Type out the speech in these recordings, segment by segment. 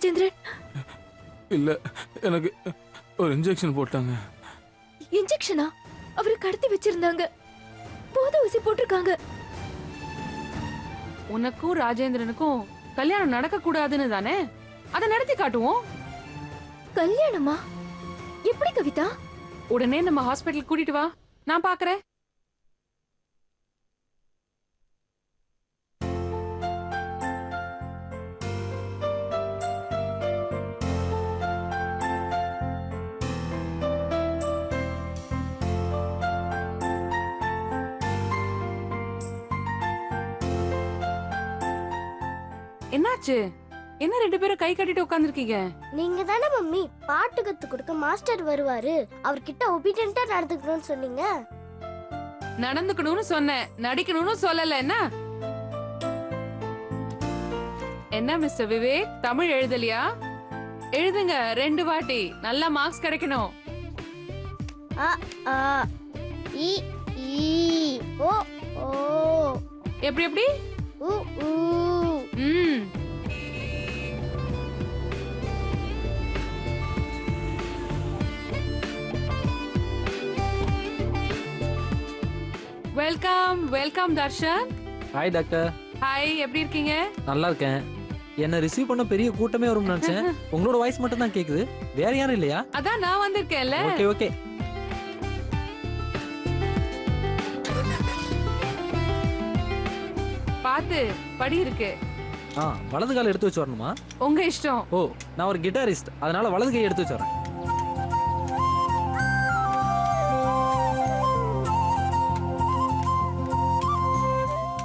ராஜேந்திரன்? இல்ல, எனக்கு ஒரு இன்ஜெக்ஷன் போட்டாங்க. இன்ஜெக்ஷனா? அவரை கடத்தி வச்சிருந்தாங்க. போதை ஊசி போட்டிருக்காங்க. உனக்கும் ராஜேந்திரனுக்கும் கல்யாணம் நடக்க கூடாதுன்னு தானே அதை நடத்தி காட்டுவோம். கல்யாணமா? எப்படி கவிதா? உடனே நம்ம ஹாஸ்பிட்டல் கூட்டிட்டு வா, நான் பாக்குறேன். என்னாச்சு? என்ன ரெண்டு பேரும் கை கட்டிட்டு உட்கார்ந்திருக்கீங்க? நீங்க தானே மம்மி பாட்டு கத்து கொடுக்க மாஸ்டர் வருவாரு, அவர்கிட்ட ஒபீடியன்ட்டா நடந்துக்கணும்னு சொன்னீங்க. நடந்துக்கணும்னு சொன்னேன், நடிக்கணும்னு சொல்லல. என்ன மிஸ்டர் விவேக், தமிழ் எழுதலையா? எழுதுங்க 2 வாட்டி, நல்ல மார்க்ஸ் கிடைக்கணும். அ ஆ இ ஈ ஓ ஓ. எப்படி எப்படி? உ ஊ. ம். Welcome welcome Darshan. Hi doctor. Hi, எப்படி இருக்கீங்க? நல்லா இருக்கேன். என்ன ரிசீவ் பண்ண பெரிய கூட்டமே வரும்னு நினைச்சேன். உங்களோட வாய்ஸ் மட்டும் தான் கேக்குது, வேற யாரும் இல்லையா? அதான் நான் வந்திருக்கேன்ல. Okay okay. பாத்து படி இருக்கு. வலது கால எடுத்து வச்சு வரணுமா? உங்க இஷ்டம். ஓ, நான் ஒரு கிட்டாரிஸ்ட், அதனால வலது கை எடுத்து வச்சு வரேன்.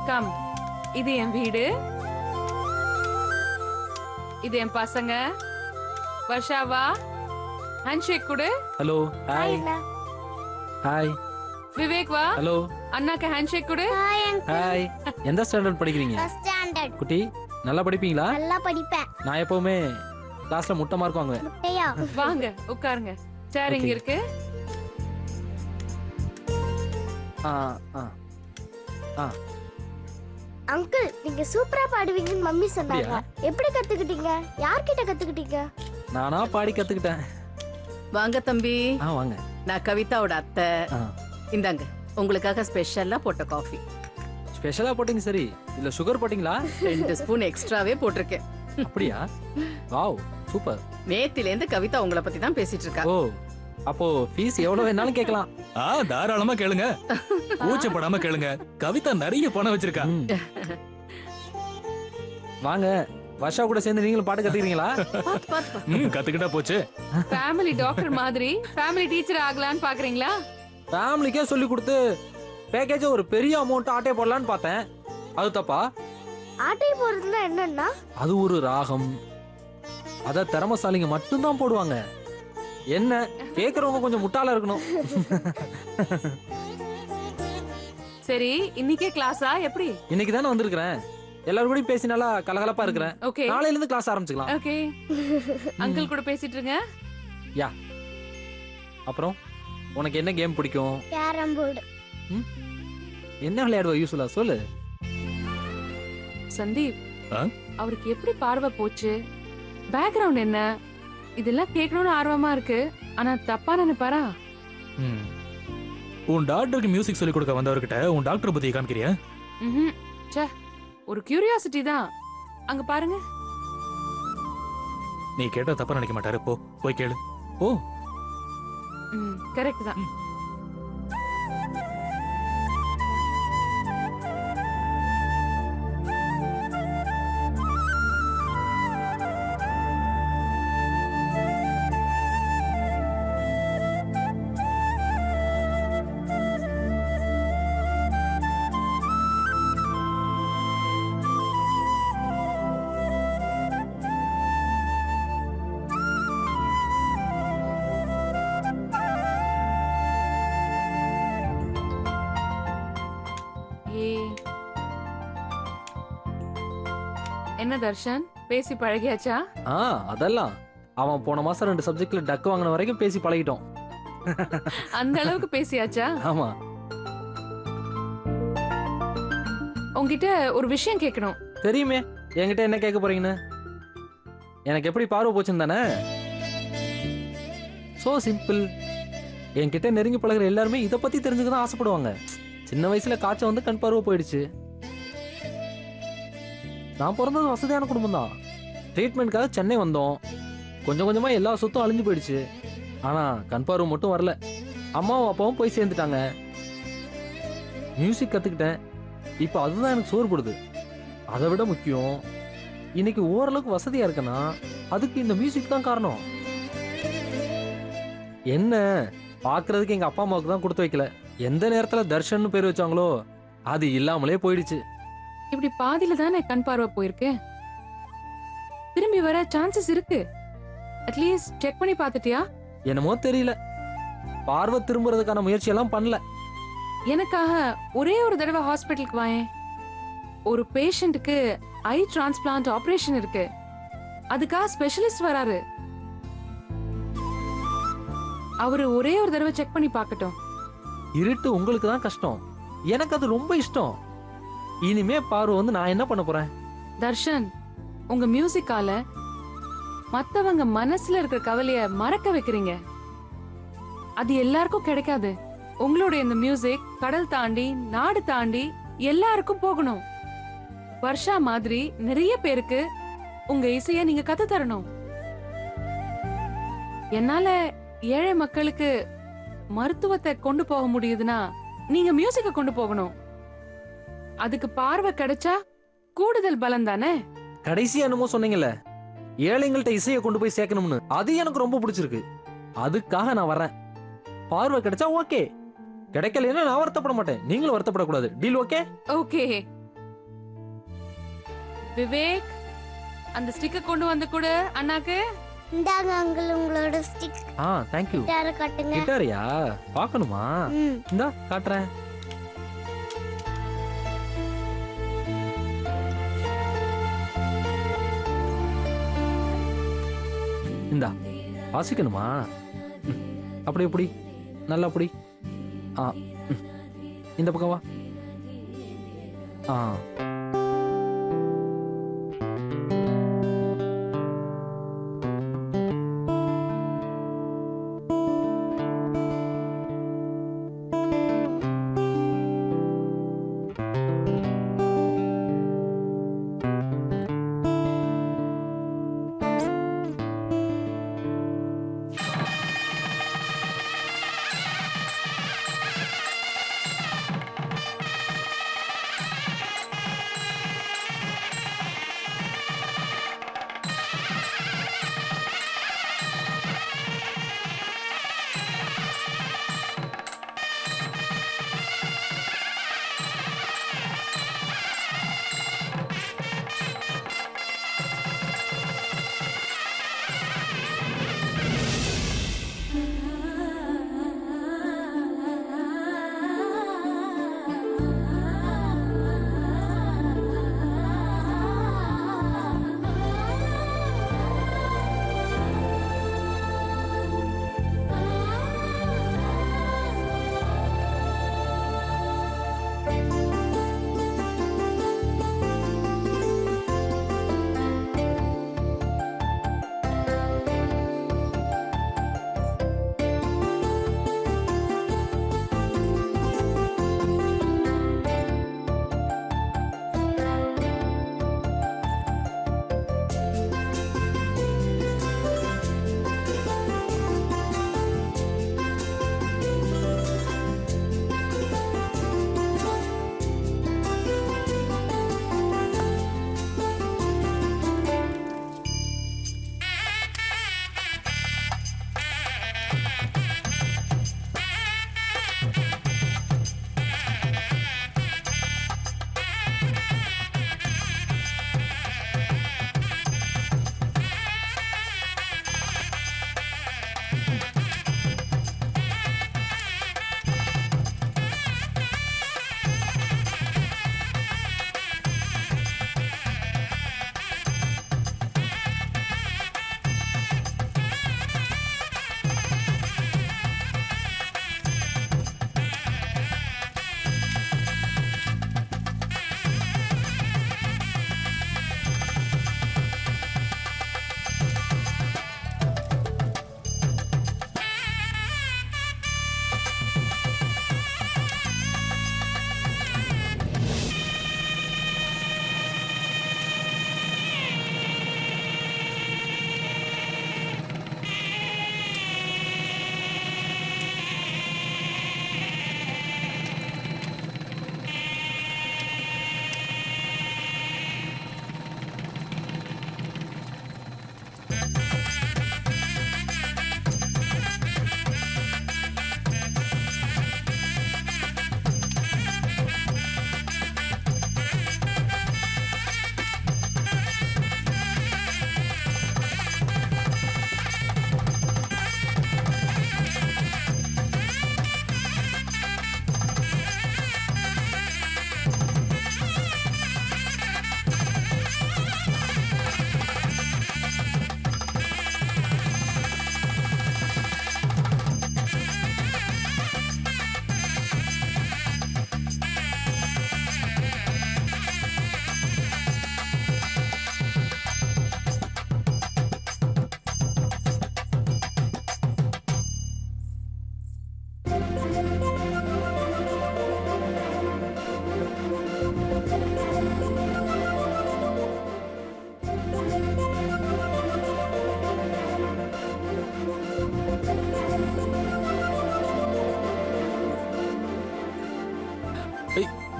கம், இது என் வீடு, இது என் பசங்க. வர்ஷாவா, ஹேண்ட்ஷேக் கொடு. ஹலோ. ஹாய். ஹாய். விவேக் வா. ஹலோ. அண்ணாக்கு ஹேண்ட்ஷேக் கொடு. Hi uncle. ஹாய். எந்த ஸ்டாண்டர்ட் படிக்கிறீங்க? First standard. குட்டி, நல்லா படிப்பீங்களா? நல்லா படிப்பேன். நான் எப்பவுமே கிளாஸ்ல முட்டை மார்க் வாங்குவேன். முட்டையா? வாங்க உட்காருங்க, சேர் இங்க இருக்கு. ஆ ஆ ஆ. அங்கிள், நீங்க சூப்பரா பாடுவீங்கன்னு மம்மி சொன்னாங்க. எப்படி கத்துக்கிட்டீங்க? யார்கிட்ட கத்துக்கிட்டீங்க? நானா பாடி கத்துக்கிட்டேன். வாங்க தம்பி. வாங்க. நான் கவிதாவோட அத்தை. இந்தாங்க உங்களுக்காக ஸ்பெஷலா போட்ட காஃபி. ஸ்பெஷலா போட்டீங்க சரி, இல்ல சுகர் போட்டீங்களா? 2 ஸ்பூன் எக்ஸ்ட்ராவே போட்டிருக்கேன். அப்படியா? Wow, super. நேத்தில இருந்து கவிதா உங்களை பத்தி தான் பேசிட்டு இருக்கா. ஓ, அப்போ ஃபீஸ் எவ்வளவு வேணாலும் கேட்கலாம். தாராளமா கேளுங்க, கூச்சப்படாம கேளுங்க. கவிதா நிறைய பணம் வச்சிருக்கா. வாங்க, வர்ஷா கூட சேர்ந்து நீங்களும் பாட்டு கத்துக்கிறீங்களா? கத்துக்கிட்டா போச்சு. ஃபேமிலி டாக்டர் மாதிரி ஃபேமிலி டீச்சர் ஆகலான்னு பாக்குறீங்களா? ஃபேமிலிக்கே சொல்லி கொடுத்து பேக்கேஜ் ஒரு பெரிய அமௌண்ட் ஆட்டே போடலான்னு பார்த்தேன். அது தப்பா? ஆட்டை போறதுன்னா என்னன்னா? அது ஒரு ராகம், அத திறமசாலிங்க மட்டும்தான் போடுவாங்க. என்ன கேக்குறவங்க கொஞ்சம் முட்டாளா இருக்கணும். சரி, இன்னைக்கே கிளாஸா எப்படி? இன்னைக்கு தானே வந்திருக்கிறேன், எல்லாரும் கூட பேசி நல்லா கலகலப்பா இருக்கிறேன். ஓகே, நாளையில இருந்து கிளாஸ் ஆரம்பிச்சுக்கலாம். ஓகே. அங்கிள் கூட பேசிட்டு இருங்க. யா. அப்புறம் உனக்கு என்ன கேம் பிடிக்கும்? Carrom board. என்ன விளையாடுவ யூசுவலா சொல்லு. சந்தீப், அவருக்கு எப்படி பார்வை போச்சு, பேக்ரவுண்ட் என்ன, இதெல்லாம் கேட்கணும்னு ஆர்வமா இருக்கு. ஆனா தப்பா நினைப்பாரா? உன் டாக்டருக்கு மியூசிக் சொல்லி கொடுக்க வந்தவர்கிட்ட உன் டாக்டர் பத்தி காமிக்கிறியா? ச்சே, ஒரு கியூரியாசிட்டி தான். அங்க பாருங்க. நீ கேட்டா தப்பா நினைக்க மாட்டாரு, போ போய் கேளு. ஓ, கரெக்ட் தான். என்ன தர்ஷன், பேசி பழகியாச்சா? அதெல்லாம் அவன் போன மாசம் 2 சப்ஜெக்ட்ல டக் வாங்கின வரைக்கும் பேசி பழகிட்டோம். அந்த அளவுக்கு பேசியாச்சா? ஆமா. உங்ககிட்ட ஒரு விஷயம் கேட்கணும். தெரியுமே, என்கிட்ட என்ன கேட்க போறீங்கன்னு. எனக்கு எப்படி பார்வை போச்சுன்னு தானே. So simple. என்கிட்ட நெருங்கி பழகுற எல்லாருமே இதை பத்தி தெரிஞ்சுக்க தான் ஆசைப்படுவாங்க. சின்ன வயசுல காய்ச்சல் வந்து கண் பார்வை போயிடுச்சு. நான் பிறந்தது வசதியான குடும்பம் தான். ட்ரீட்மெண்ட்காக சென்னை வந்தோம். கொஞ்சம் கொஞ்சமா எல்லா சொத்தும் அழிஞ்சு போயிடுச்சு. ஆனா கண் பார்வை மட்டும் வரல. அம்மாவும் அப்பாவும் போய் சேர்ந்துட்டாங்க. மியூசிக் கத்துக்கிட்டேன். இப்போ அதுதான் எனக்கு சோறு போடுது. அதை விட முக்கியம், இன்னைக்கு ஓரளவுக்கு வசதியா இருக்கேன்னா அதுக்கு இந்த மியூசிக் தான் காரணம். என்ன பாக்குறதுக்கு எங்க அப்பா அம்மாவுக்கு தான் கொடுத்து வைக்கல. எந்த நேரத்துல தர்ஷன் பேர் வச்சாங்களோ அது இல்லாமலே போயிடுச்சு. இப்படி பாதியில தானே கண் பார்வை போயிருக்கு. திரும்பி வர சான்சஸ் இருக்கு. அட்லீஸ்ட் செக் பண்ணி பார்த்துட்டியா? என்னமோ தெரியல, பார்வை திரும்புறதுக்கான முயற்சி எல்லாம் பண்ணல. எனக்காக ஒரே ஒரு தடவை ஹாஸ்பிட்டலுக்கு வாயேன். ஒரு பேஷண்ட்டுக்கு ஐ டிரான்ஸ்பிளான்ட் ஆபரேஷன் இருக்கு. அதுக்காக ஸ்பெஷலிஸ்ட் வராரு. அவரு ஒரே ஒரு தடவை செக் பண்ணி பார்க்கட்டும். இருட்டு உங்களுக்கு தான் கஷ்டம், எனக்கு அது ரொம்ப இஷ்டம். இனிமே பார்வை வந்து நான் என்ன பண்ண போறேன்? தர்ஷன், உங்க மியூசிக்கால மத்தவங்க மனசுல இருக்கிற கவலைய மறக்க வைக்கிறீங்க. அது எல்லாருக்கும் கிடைக்காது. உங்களுடைய இந்த மியூசிக் கடல் தாண்டி நாடு தாண்டி எல்லாருக்கும் போகணும். வர்ஷா மாதிரி நிறைய பேருக்கு உங்க இசைய நீங்க கத்து தரணும். என்னால ஏழை மக்களுக்கு மருத்துவத்தை கொண்டு போக முடியுதுன்னா நீங்க மியூசிக்க கொண்டு போகணும். அதுக்கு பார்வை கிடைச்சா கூடுதல் பலம் தானே. கடைசியா என்னமோ சொன்னீங்கல்ல, ஏழைங்கள்ட்ட இசையை கொண்டு போய் சேர்க்கணும்னு, அது எனக்கு ரொம்ப பிடிச்சிருக்கு. அதுக்காக நான் வர்றேன். பார்வை கிடைச்சா ஓகே, கிடைக்கலன்னா நான் வருத்தப்பட மாட்டேன், நீங்களும் வருத்தப்படக்கூடாது. Deal okay? ஓகே. விவேக், அந்த ஸ்டிக்கர் கொண்டு வந்து கொடு அண்ணாக்கு. இந்தாங்க அங்கிள் உங்களோட ஸ்டிக். Thank you. கிட்டார காட்டுங்க. கிட்டாரியா பார்க்கணுமா? இந்தா காட்டுறேன். இந்தா வாசிக்கணுமா? அப்படி எப்படி? நல்லா அப்படி. இந்த பக்கம் வா.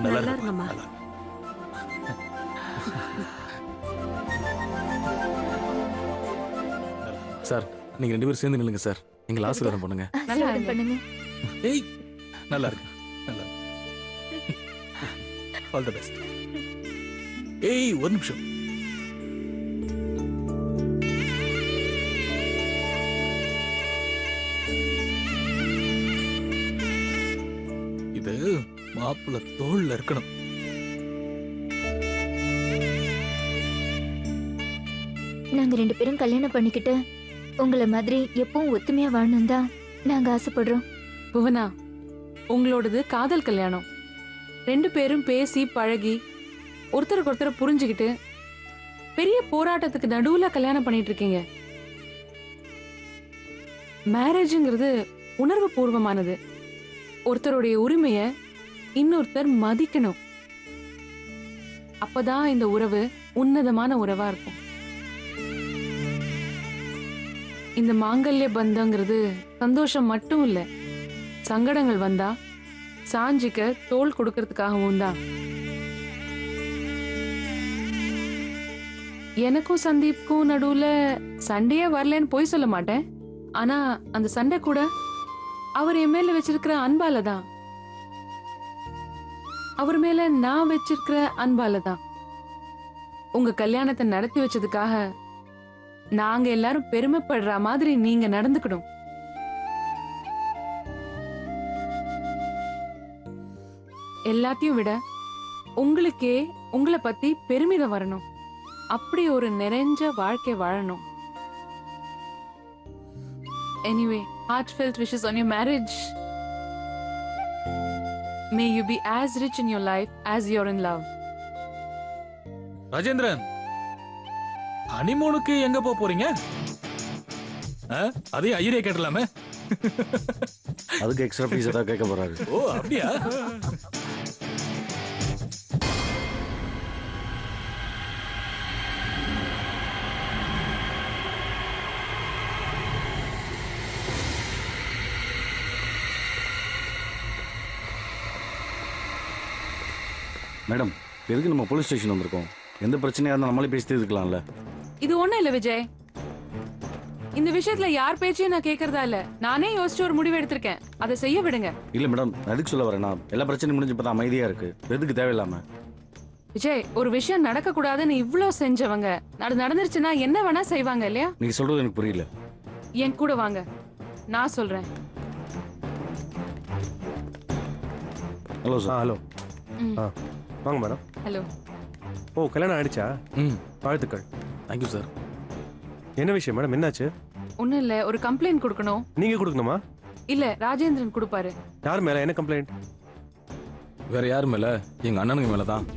நல்லா நல்லா இருங்கப்பா, இருங்கம்மா. நல்லா இருங்க. சார் நீங்க 2 பேரும் சேர்ந்து நில்லுங்க சார். நீங்க ஆசீர்வாதம் பண்ணுங்க. ஆசீர்வாதம் பண்ணுங்க. ஏய் நல்லா இருக்கு, நல்லா ஆல் தி பெஸ்ட். ஏய் ஒரு நிமிஷம். இது மாப்பிள்ளை தோல்ல இருக்கணும். நாங்க 2 பேரும் கல்யாணம் பண்ணிக்கிட்டு உங்களை மாதிரி எப்பவும் ஒத்துமையா வாழணும் தான் நாங்க ஆசைப்படுறோம். புவனா, உங்களோடது காதல் கல்யாணம். 2 பேரும் பேசி பழகி ஒருத்தருக்கு ஒருத்தர் புரிஞ்சுக்கிட்டு பெரிய போராட்டத்துக்கு நடுவுல கல்யாணம் பண்ணிட்டு இருக்கீங்க. மேரேஜ்ங்கிறது உணர்வு பூர்வமானது. ஒருத்தருடைய உரிமைய இன்னொருத்தர் மதிக்கணும். அப்பதான் இந்த உறவு உன்னதமான உறவா இருக்கும். இந்த மாங்கல்ய பந்தங்கிறது சந்தோஷம் மட்டும் இல்ல, சங்கடங்கள் வந்தா சாஞ்சிக்க தோள் கொடுக்கறதுக்காகவும் தான். எனக்கும் சந்தீப்க்கும் நடுவுல சண்டையே வரலன்னு போய் சொல்ல மாட்டேன். ஆனா அந்த சண்டை கூட அவர் என் மேல வச்சிருக்கிற அன்பால தான். அவர் மேல நான் வச்சிருக்கிற அன்பால தான். உங்க கல்யாணத்தை நடத்தி வச்சதுக்காக நாங்க எல்லாரும் பெருமைப்படுற மாதிரி நீங்க நடந்துக்கணும். எல்லாத்தையும் விட உங்களுக்கே உங்களை பத்தி பெருமிதம் வரணும். அப்படி ஒரு நிறைஞ்ச வாழ்க்கை வாழணும். Anyway, heartfelt wishes on your marriage. May you be as rich in your life as you're in love. Rajendran, ஹனிமூனுக்கு எங்க போறீங்க? அதையும் ஐயரே கேட்டலாமே. அதுக்கு எக்ஸ்ட்ரா ஃபீஸ் ஏதாவது கேட்க போறாரு. ஓ அப்படியா? மேடம், எதுக்கு நம்ம போலீஸ் ஸ்டேஷன் வந்திருக்கோம்? எந்த பிரச்சனையா இருந்தாலும் நம்மளே பேசி தீர்த்துக்கலாம்ல. இது ஒண்ணும் இல்ல விஜய். இந்த விஷயத்துல யார் பேச்சையும் நான் கேக்குறதா இல்ல. நானே யோசிச்சு ஒரு முடிவு எடுத்திருக்கேன். அதை செய்ய விடுங்க. இல்ல மேடம், நான் எதுக்கு சொல்ல வரேன்னா எல்லா பிரச்சனையும் முடிஞ்சு பார்த்தா அமைதியா இருக்கு. எதுக்கு தேவையில்லாம? விஜய், ஒரு விஷயம் நடக்க கூடாதுன்னு இவ்ளோ செஞ்சவங்க அது நடந்துருச்சுன்னா என்ன வேணா செய்வாங்க இல்லையா? நீங்க சொல்றது எனக்கு புரியல. என் கூட வாங்க, நான் சொல்றேன். Hello sir. ஹலோ. ம். வாங்க மேடம். ஹலோ. ஓ, கல்யாணம் ஆயிடுச்சா? ம் வாழ்த்துக்கள். Thank you sir. என்ன விஷயம் மேடம், என்னாச்சு? ஒண்ணும் இல்ல, ஒரு கம்ப்ளைண்ட் கொடுக்கணும். நீங்க கொடுக்கணுமா? இல்ல, ராஜேந்திரன் கொடுப்பாரு. யார் மேல என்ன கம்ப்ளைண்ட்? வேற யாரு மேல? எங்க அண்ணனுங்க மேலதான்.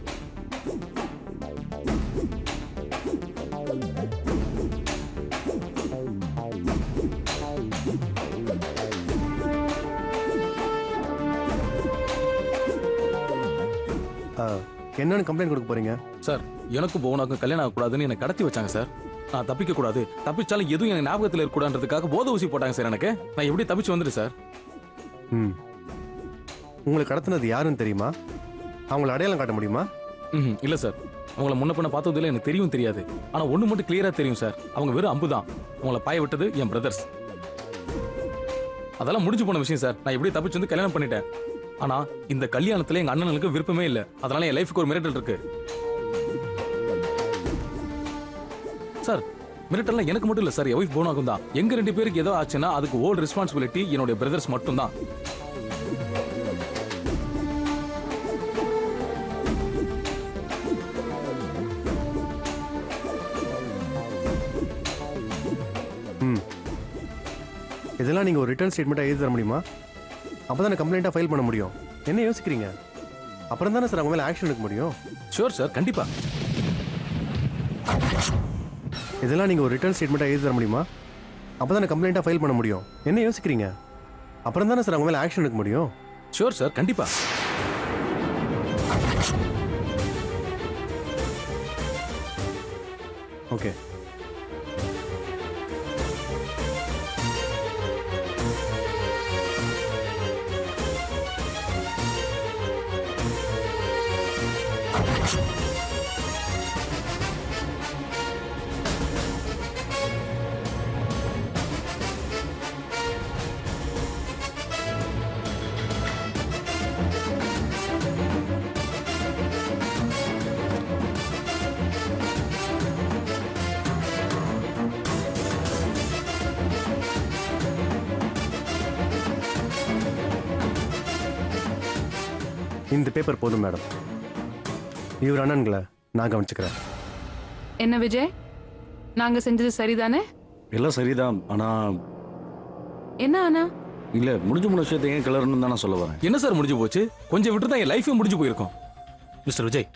என்னன்னு கம்ப்ளைண்ட் கொடுக்க போறீங்க? சார், எனக்கும் போனாக்கும் கல்யாணம் ஆகக்கூடாதுன்னு என்னை கடத்தி வச்சாங்க சார். நான் தப்பிக்க கூடாது, தப்பிச்சாலும் எதுவும் எனக்கு ஞாபகத்தில் இருக்கக்கூடாதுன்றதுக்காக போதை ஊசி போட்டாங்க சார் எனக்கு. நான் எப்படி தப்பிச்சு வந்துடு சார். ம். உங்களை கடத்தினது யாருன்னு தெரியுமா? அவங்கள அடையாளம் காட்ட முடியுமா? ம் இல்ல சார், அவங்கள முன்ன பண்ண பார்த்ததில்ல, எனக்கு தெரியும் தெரியாது. ஆனா ஒண்ணு மட்டும் கிளியரா தெரியும் சார், அவங்க வெறும் அம்பு தான். அவங்கள பாய விட்டது என் பிரதர்ஸ். அதெல்லாம் முடிஞ்சு போன விஷயம் சார். நான் எப்படி தப்பிச்சு வந்து கல்யாணம் பண்ணிட்டேன். ஆனா இந்த கல்யாணத்துல எங்க அண்ணனுக்கு விருப்பமே இல்ல. அதனால என் லைஃப்க்கு ஒரு மிரட்டல் இருக்கு சார். மிரட்டல்லாம் எனக்கு மட்டும் இல்ல சார், என் ஒய்ஃப் போனாகும் தான். எங்க 2 பேருக்கு ஏதோ ஆச்சுன்னா அதுக்கு ஓல் ரெஸ்பான்சிபிலிட்டி என்னுடைய பிரதர்ஸ் மட்டும் தான். இதெல்லாம் நீங்க ஒரு ரிட்டர்ன் ஸ்டேட்மெண்ட்டா எழுதி தர முடியுமா? அப்பதானே கம்ப்ளைண்டா ஃபைல் பண்ண முடியும். என்ன யோசிக்கிறீங்க? அப்புறம் தானே சார் அவங்க மேல ஆக்ஷன் எடுக்க முடியும். ஷூர் சார், கண்டிப்பா. இதெல்லாம் நீங்க ஒரு ரிட்டர்ன் ஸ்டேட்மெண்ட்டா எழுதி தர முடியுமா? அப்பதானே கம்ப்ளைண்டா ஃபைல் பண்ண முடியும். என்ன யோசிக்கிறீங்க? அப்புறம் தானே சார் அவங்க மேல ஆக்ஷன் எடுக்க முடியும். ஷூர் சார், கண்டிப்பா. ஓகே. இந்த பேப்பர் போதும் மேடம். இவர் அண்ணன்களை நான் கவனிச்சுக்கிறேன். என்ன விஜய், நாங்க செஞ்சது சரிதானே? எல்லாம் சரிதான். ஆனா என்ன ஆனா? இல்ல, முடிஞ்ச விஷயத்தை ஏன் கிளறணும்னு தான் நான் சொல்ல வரேன். என்ன சார் முடிஞ்சு போச்சு? கொஞ்சம் விட்டு தான் என் லைஃபே முடிஞ்சு போயிருக்கும். மிஸ்டர் விஜய்,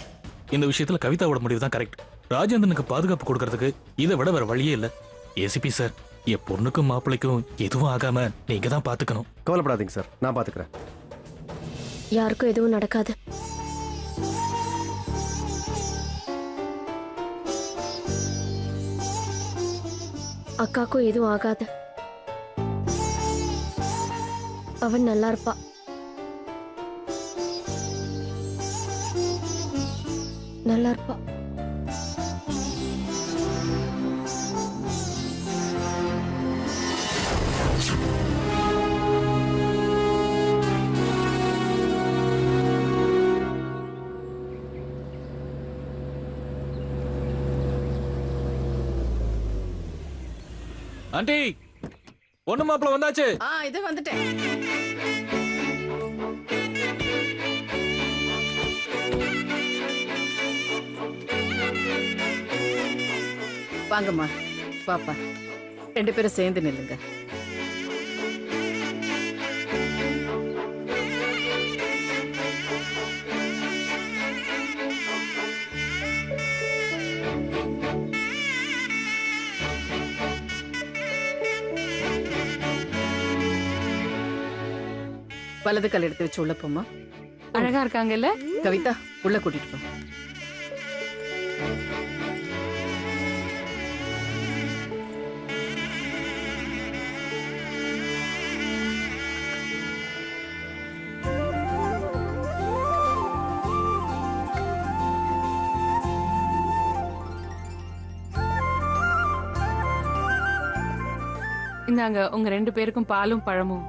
இந்த விஷயத்துல கவிதாவோட முடிவு தான் கரெக்ட். ராஜேந்திரனுக்கு பாதுகாப்பு கொடுக்கறதுக்கு இதை விட வேற வழியே இல்ல. ஏசிபி சார், என் பொண்ணுக்கும் மாப்பிள்ளைக்கும் எதுவும் ஆகாம நீங்க தான் பாத்துக்கணும். கவலைப்படாதீங்க சார், நான் பாத்துக்கிறேன். யாருக்கும் எதுவும் நடக்காது. அக்காக்கும் எதுவும் ஆகாது. அவன் நல்லா இருப்பா. நல்லா இருப்பா. ஆண்டி, பொண்ணு மாப்பிள்ள வந்தாச்சு. இது வந்துட்டேன். வாங்கம்மா, பாப்பா, 2 பேரும் சேர்ந்து நில்லுங்க. வலது கால் எடுத்து வச்சு உள்ள போமா. அழகா இருக்காங்கல்ல? கவிதா, உள்ள கூட்டிட்டு போ. இந்தாங்க உங்க 2 பேருக்கும் பாலும் பழமும்.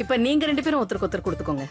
இப்ப நீங்க 2 பேரும் ஒருத்தருக்கு ஒருத்தர் கொடுத்துக்கோங்க.